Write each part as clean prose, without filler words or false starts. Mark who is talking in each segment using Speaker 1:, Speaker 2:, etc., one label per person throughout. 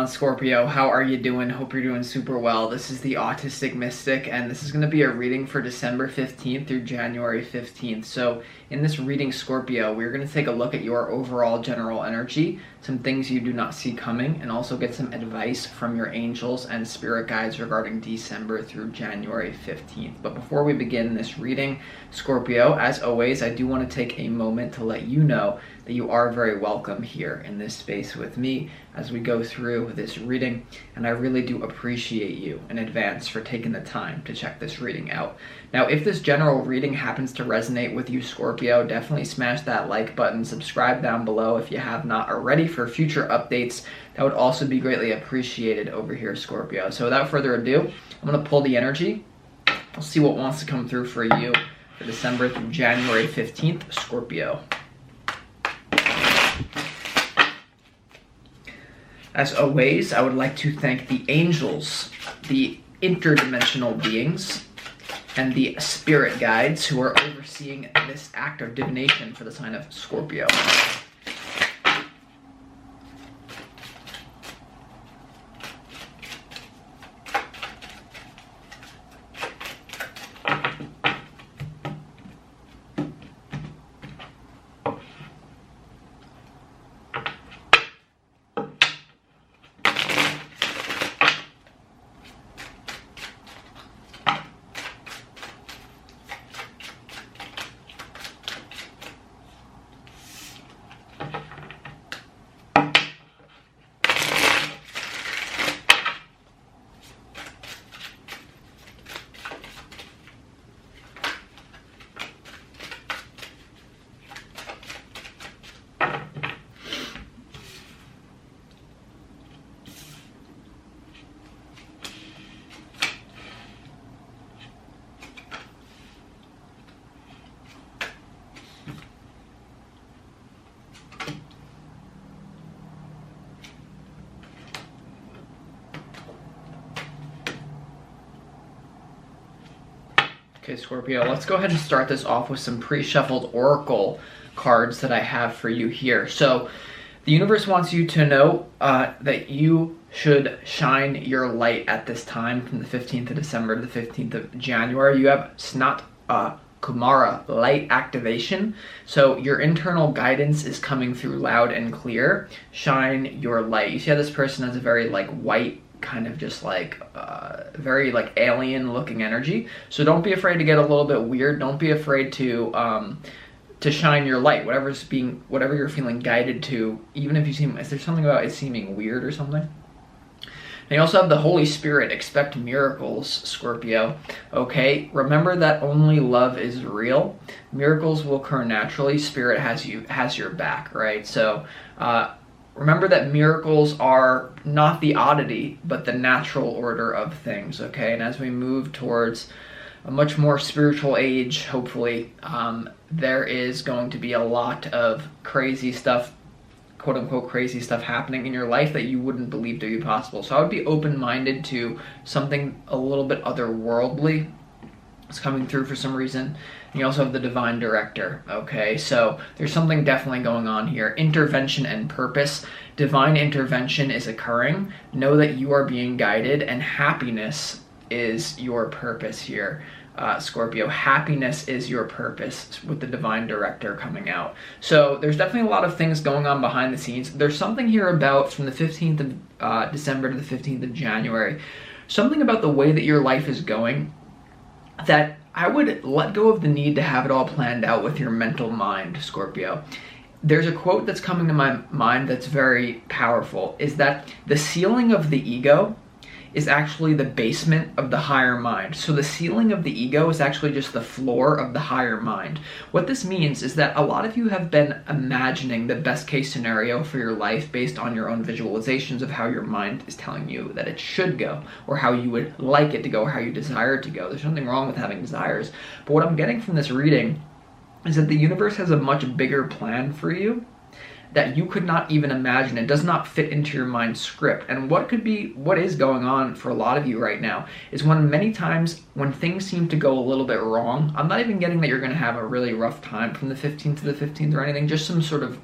Speaker 1: on, Scorpio? How are you doing? Hope you're doing super well. This is the Autistic Mystic, and this is going to be a reading for December 15th through January 15th. So in this reading, Scorpio, we're going to take a look at your overall general energy, some things you do not see coming, and also get some advice from your angels and spirit guides regarding December through January 15th. But before we begin this reading, Scorpio, as always, I do want to take a moment to let you know that you are very welcome here in this space with me as we go through this reading, and I really do appreciate you in advance for taking the time to check this reading out. Now, if this general reading happens to resonate with you, Scorpio, definitely smash that like button, subscribe down below if you have not already for future updates. That would also be greatly appreciated over here, Scorpio. So without further ado, I'm going to pull the energy. We'll see what wants to come through for you for December through January 15th, Scorpio. As always, I would like to thank the angels, the interdimensional beings, and the spirit guides who are overseeing this act of divination for the sign of Scorpio. Okay, Scorpio, let's go ahead and start this off with some pre-shuffled oracle cards that I have for you here. So the universe wants you to know that you should shine your light at this time from the 15th of December to the 15th of January. You have Snat Kumara light activation. So your internal guidance is coming through loud and clear. Shine your light. You see how this person has a very like white, kind of just like very like alien looking energy. So don't be afraid to get a little bit weird. Don't be afraid to shine your light, whatever you're feeling guided to, even if you seem, is there something about it seeming weird or something? And you also have the Holy Spirit. Expect miracles, Scorpio. Okay, remember that only love is real. Miracles will occur naturally. Spirit has your back, right? So remember that miracles are not the oddity, but the natural order of things, okay? And as we move towards a much more spiritual age, hopefully, there is going to be a lot of crazy stuff, quote-unquote crazy stuff happening in your life that you wouldn't believe to be possible. So I would be open-minded to something a little bit otherworldly. It's coming through for some reason. And you also have the divine director, okay? So there's something definitely going on here. Intervention and purpose. Divine intervention is occurring. Know that you are being guided, and happiness is your purpose here, Scorpio. Happiness is your purpose with the divine director coming out. So there's definitely a lot of things going on behind the scenes. There's something here about from the 15th of December to the 15th of January, something about the way that your life is going that I would let go of the need to have it all planned out with your mental mind, Scorpio. There's a quote that's coming to my mind that's very powerful, is that the ceiling of the ego is actually the basement of the higher mind. So the ceiling of the ego is actually just the floor of the higher mind. What this means is that a lot of you have been imagining the best case scenario for your life based on your own visualizations of how your mind is telling you that it should go, or how you would like it to go, or how you desire it to go. There's nothing wrong with having desires. But what I'm getting from this reading is that the universe has a much bigger plan for you that you could not even imagine. It does not fit into your mind's script. And what is going on for a lot of you right now is when many times when things seem to go a little bit wrong, I'm not even getting that you're gonna have a really rough time from the 15th to the 15th or anything, just some sort of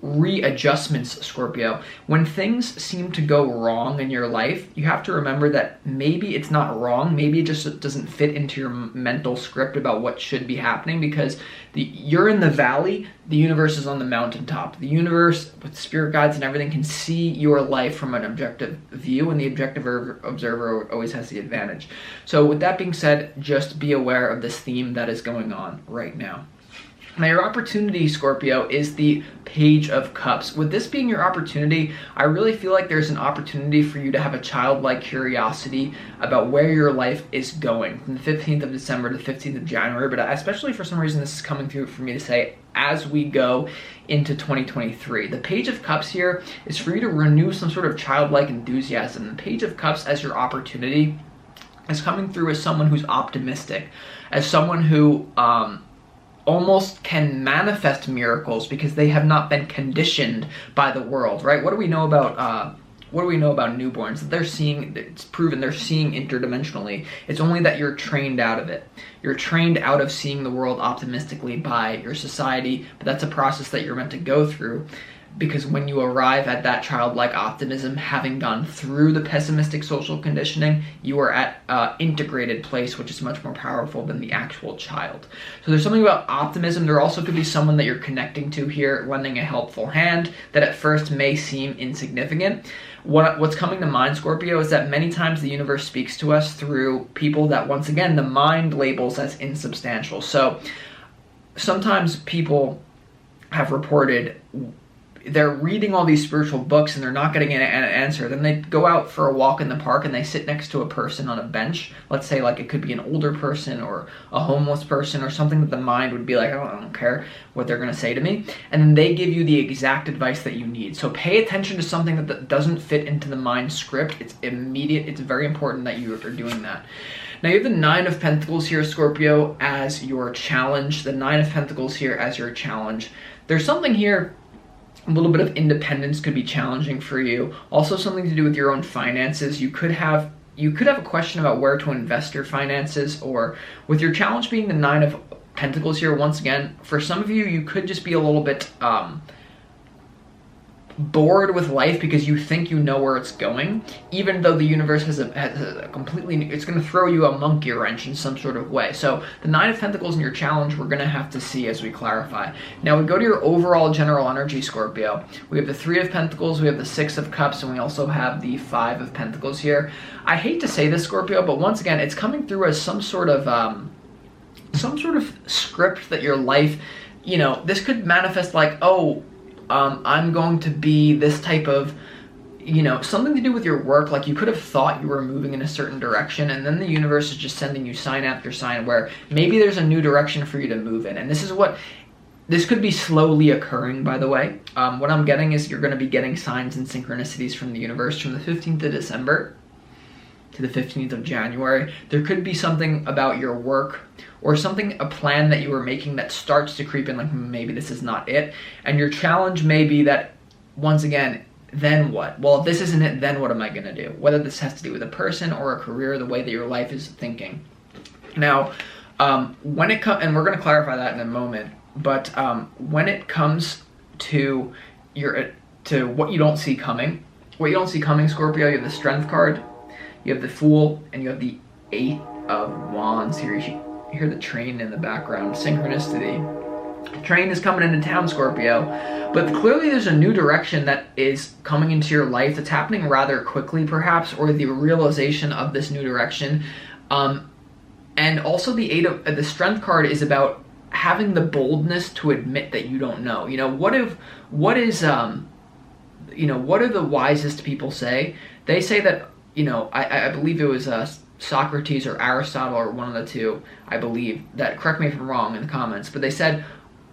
Speaker 1: readjustments, Scorpio. When things seem to go wrong in your life, you have to remember that maybe it's not wrong, maybe it just doesn't fit into your mental script about what should be happening, because you're in the valley, the universe is on the mountaintop. The universe, with spirit guides and everything, can see your life from an objective view, and the objective observer always has the advantage. So with that being said, just be aware of this theme that is going on right now. Now, your opportunity, Scorpio, is the Page of Cups. With this being your opportunity, I really feel like there's an opportunity for you to have a childlike curiosity about where your life is going from the 15th of December to the 15th of January, but especially for some reason this is coming through for me to say as we go into 2023. The Page of Cups here is for you to renew some sort of childlike enthusiasm. The Page of Cups as your opportunity is coming through as someone who's optimistic, as someone who almost can manifest miracles because they have not been conditioned by the world, right? What do we know about newborns? That they're seeing, it's proven they're seeing interdimensionally. It's only that you're trained out of it. You're trained out of seeing the world optimistically by your society, but that's a process that you're meant to go through. Because when you arrive at that childlike optimism, having gone through the pessimistic social conditioning, you are at an integrated place, which is much more powerful than the actual child. So there's something about optimism. There also could be someone that you're connecting to here, lending a helpful hand that at first may seem insignificant. What's coming to mind, Scorpio, is that many times the universe speaks to us through people that, once again, the mind labels as insubstantial. So sometimes people have reported they're reading all these spiritual books and they're not getting an answer. Then they go out for a walk in the park and they sit next to a person on a bench. Let's say like it could be an older person or a homeless person or something that the mind would be like, I don't care what they're going to say to me. And then they give you the exact advice that you need. So pay attention to something that doesn't fit into the mind script. It's immediate. It's very important that you are doing that. Now you have the Nine of Pentacles here, Scorpio, as your challenge. The Nine of Pentacles here as your challenge. There's something here. A little bit of independence could be challenging for you. Also something to do with your own finances. You could have a question about where to invest your finances, or with your challenge being the Nine of Pentacles here, once again, for some of you, you could just be a little bit bored with life because you think you know where it's going, even though the universe has a completely, it's going to throw you a monkey wrench in some sort of way. So the Nine of Pentacles in your challenge, we're going to have to see as we clarify. Now we go to your overall general energy, Scorpio. We have the Three of Pentacles, we have the Six of Cups, and we also have the Five of Pentacles here. I hate to say this, Scorpio, but once again, it's coming through as some sort of script that your life, this could manifest like, I'm going to be this type of, something to do with your work. Like you could have thought you were moving in a certain direction, and then the universe is just sending you sign after sign where maybe there's a new direction for you to move in. And this could be slowly occurring, by the way. What I'm getting is you're going to be getting signs and synchronicities from the universe from the 15th of December to the 15th of January. There could be something about your work or a plan that you were making that starts to creep in, like maybe this is not it. And your challenge may be that, once again, then what? Well, if this isn't it, then what am I going to do? Whether this has to do with a person or a career, the way that your life is thinking. Now, when it comes, and we're going to clarify that in a moment, but when it comes to what you don't see coming, Scorpio, you have the Strength card, you have the Fool, and you have the Eight of Wands here. You hear the train in the background. Synchronicity. Train is coming into town, Scorpio. But clearly there's a new direction that is coming into your life that's happening rather quickly, perhaps, or the realization of this new direction. And also the Strength card is about having the boldness to admit that you don't know. What do the wisest people say? They say that, I believe it was Socrates or Aristotle or one of the two, I believe, that, correct me if I'm wrong in the comments, but they said,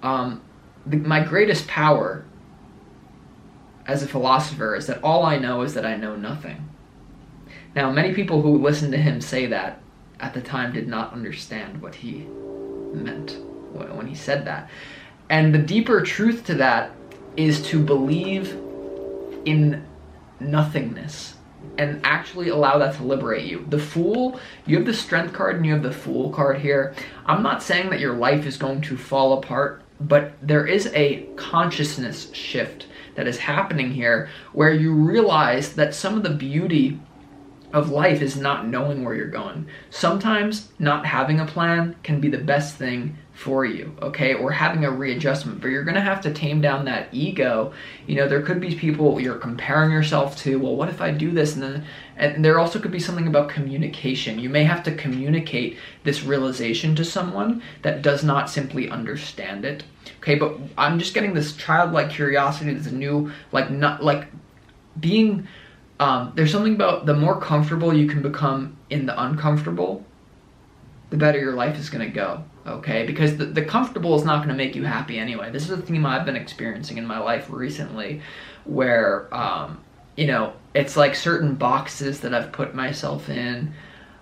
Speaker 1: my greatest power as a philosopher is that all I know is that I know nothing. Now, many people who listened to him say that at the time did not understand what he meant when he said that. And the deeper truth to that is to believe in nothingness and actually allow that to liberate you. The Fool, you have the Strength card and you have the Fool card here. I'm not saying that your life is going to fall apart But there is a consciousness shift that is happening here where you realize that some of the beauty of life is not knowing where you're going. Sometimes not having a plan can be the best thing for you, okay? Or having a readjustment, but you're gonna have to tame down that ego. You know, there could be people you're comparing yourself to, well, what if I do this? And there also could be something about communication. You may have to communicate this realization to someone that does not simply understand it, okay? But I'm just getting this childlike curiosity, this new, like, not like being, there's something about the more comfortable you can become in the uncomfortable, the better your life is gonna go, okay? Because the comfortable is not gonna make you happy anyway. This is a theme I've been experiencing in my life recently where, you know, it's like certain boxes that I've put myself in,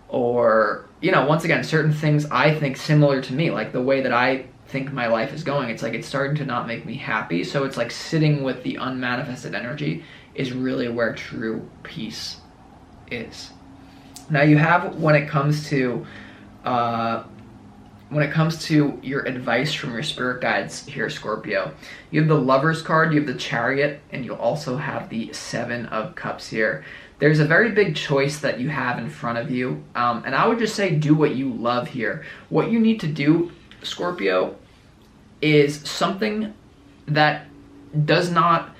Speaker 1: or, you know, once again, certain things I think similar to me, like the way that I think my life is going, it's like it's starting to not make me happy. So it's like sitting with the unmanifested energy is really where true peace is. Now you have, when it comes to your advice from your spirit guides here, Scorpio, you have the Lover's card, you have the Chariot, and you also have the Seven of Cups here. There's a very big choice that you have in front of you, and I would just say do what you love here. What you need to do, Scorpio, is something that does not,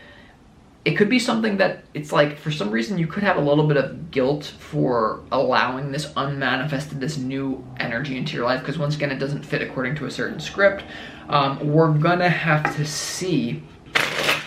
Speaker 1: it could be something that it's like, for some reason you could have a little bit of guilt for allowing this unmanifested, this new energy into your life, because once again, it doesn't fit according to a certain script. We're gonna have to see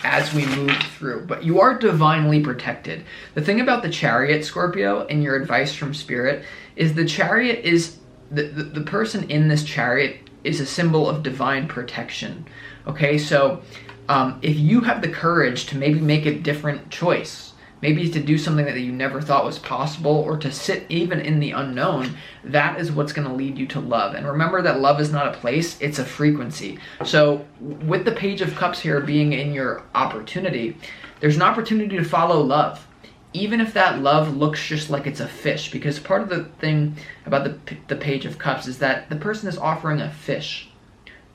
Speaker 1: as we move through, but you are divinely protected. The thing about the Chariot, Scorpio, and your advice from Spirit is the Chariot is, the person in this Chariot is a symbol of divine protection, okay? So if you have the courage to maybe make a different choice, maybe to do something that you never thought was possible, or to sit even in the unknown, that is what's going to lead you to love. And remember that love is not a place, it's a frequency. So with the Page of Cups here being in your opportunity, there's an opportunity to follow love, even if that love looks just like it's a fish, because part of the thing about the Page of Cups is that the person is offering a fish,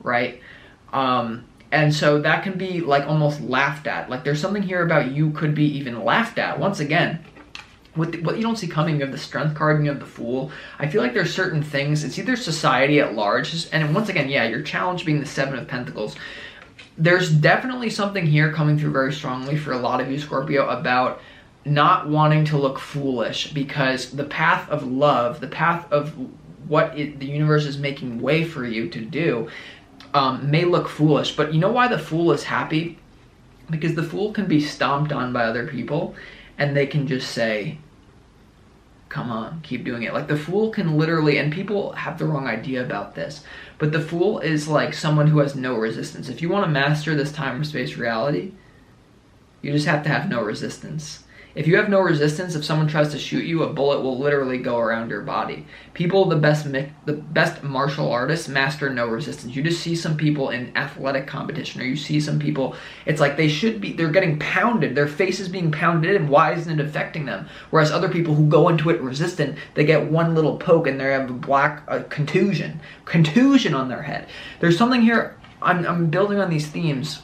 Speaker 1: right? And so that can be like almost laughed at. Like there's something here about you could be even laughed at. Once again, what you don't see coming, you have the Strength card and you have the Fool. I feel like there's certain things, it's either society at large, and once again, yeah, your challenge being the Seven of Pentacles. There's definitely something here coming through very strongly for a lot of you, Scorpio, about not wanting to look foolish, because the path of love, the path of what the universe is making way for you to do, may look foolish. But you know why the Fool is happy? Because the Fool can be stomped on by other people and they can just say, come on, keep doing it. Like the Fool can literally, and people have the wrong idea about this, but the Fool is like someone who has no resistance. If you want to master this time or space reality, you just have to have no resistance. If you have no resistance, if someone tries to shoot you, a bullet will literally go around your body. People, the best martial artists master no resistance. You just see some people in athletic competition, or you see some people, it's like they're getting pounded, their face is being pounded in, why isn't it affecting them? Whereas other people who go into it resistant, they get one little poke and they have a contusion on their head. There's something here, I'm building on these themes.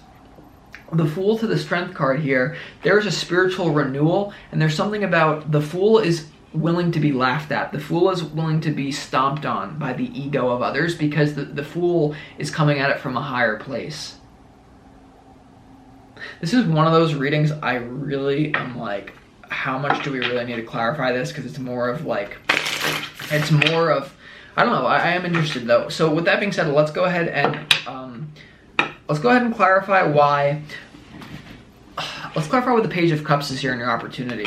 Speaker 1: The Fool to the Strength card here, there's a spiritual renewal, and there's something about the Fool is willing to be laughed at. The Fool is willing to be stomped on by the ego of others, because the Fool is coming at it from a higher place. This is one of those readings I really am like, how much do we really need to clarify this? Because it's more of, I don't know, I am interested though. So with that being said, let's go ahead and clarify why. Let's clarify what the Page of Cups is here in your opportunity.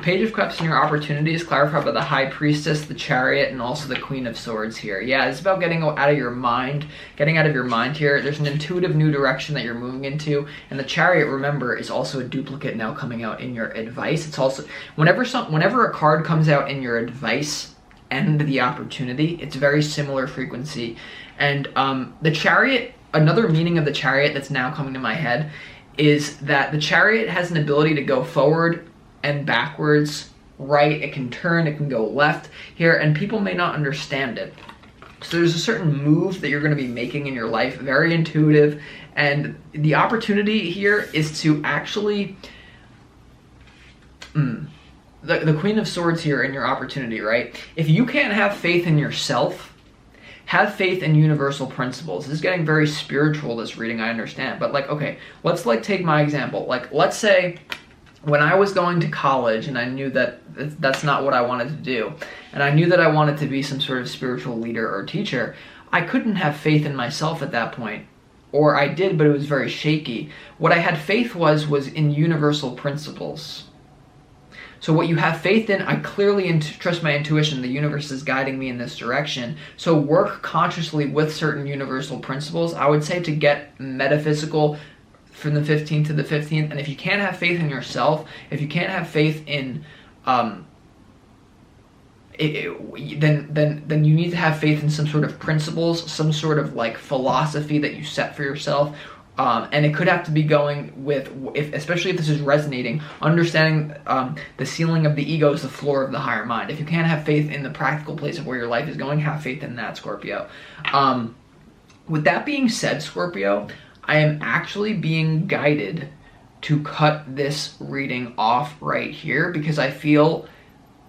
Speaker 1: Page of Cups and your opportunities clarified by the High Priestess, the Chariot, and also the Queen of Swords here. Yeah, it's about getting out of your mind, here. There's an intuitive new direction that you're moving into, and the Chariot, remember, is also a duplicate now coming out in your advice. It's also, whenever a card comes out in your advice and the opportunity, it's very similar frequency. And the Chariot, another meaning of the Chariot that's now coming to my head is that the Chariot has an ability to go forward and backwards, right, it can turn, it can go left here, and people may not understand it. So there's a certain move that you're going to be making in your life, very intuitive, and the opportunity here is to actually, the Queen of Swords here in your opportunity, right? If you can't have faith in yourself, have faith in universal principles. This is getting very spiritual, this reading, I understand, but like, okay, let's like take my example. Like, let's say when I was going to college and I knew that that's not what I wanted to do, and I knew that I wanted to be some sort of spiritual leader or teacher, I couldn't have faith in myself at that point. Or I did, but it was very shaky. What I had faith was in universal principles. So what you have faith in, I clearly trust my intuition. The universe is guiding me in this direction. So work consciously with certain universal principles. I would say to get metaphysical from the 15th to the 15th. And if you can't have faith in yourself, if you can't have faith in, then you need to have faith in some sort of principles, some sort of like philosophy that you set for yourself. And it could have to be going with, especially if this is resonating, understanding the ceiling of the ego is the floor of the higher mind. If you can't have faith in the practical place of where your life is going, have faith in that, Scorpio. With that being said, Scorpio, I am actually being guided to cut this reading off right here because I feel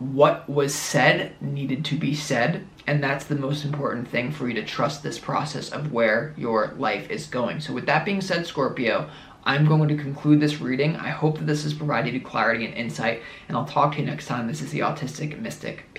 Speaker 1: what was said needed to be said. And that's the most important thing for you to trust this process of where your life is going. So with that being said, Scorpio, I'm going to conclude this reading. I hope that this has provided you clarity and insight, and I'll talk to you next time. This is the Autistic Mystic.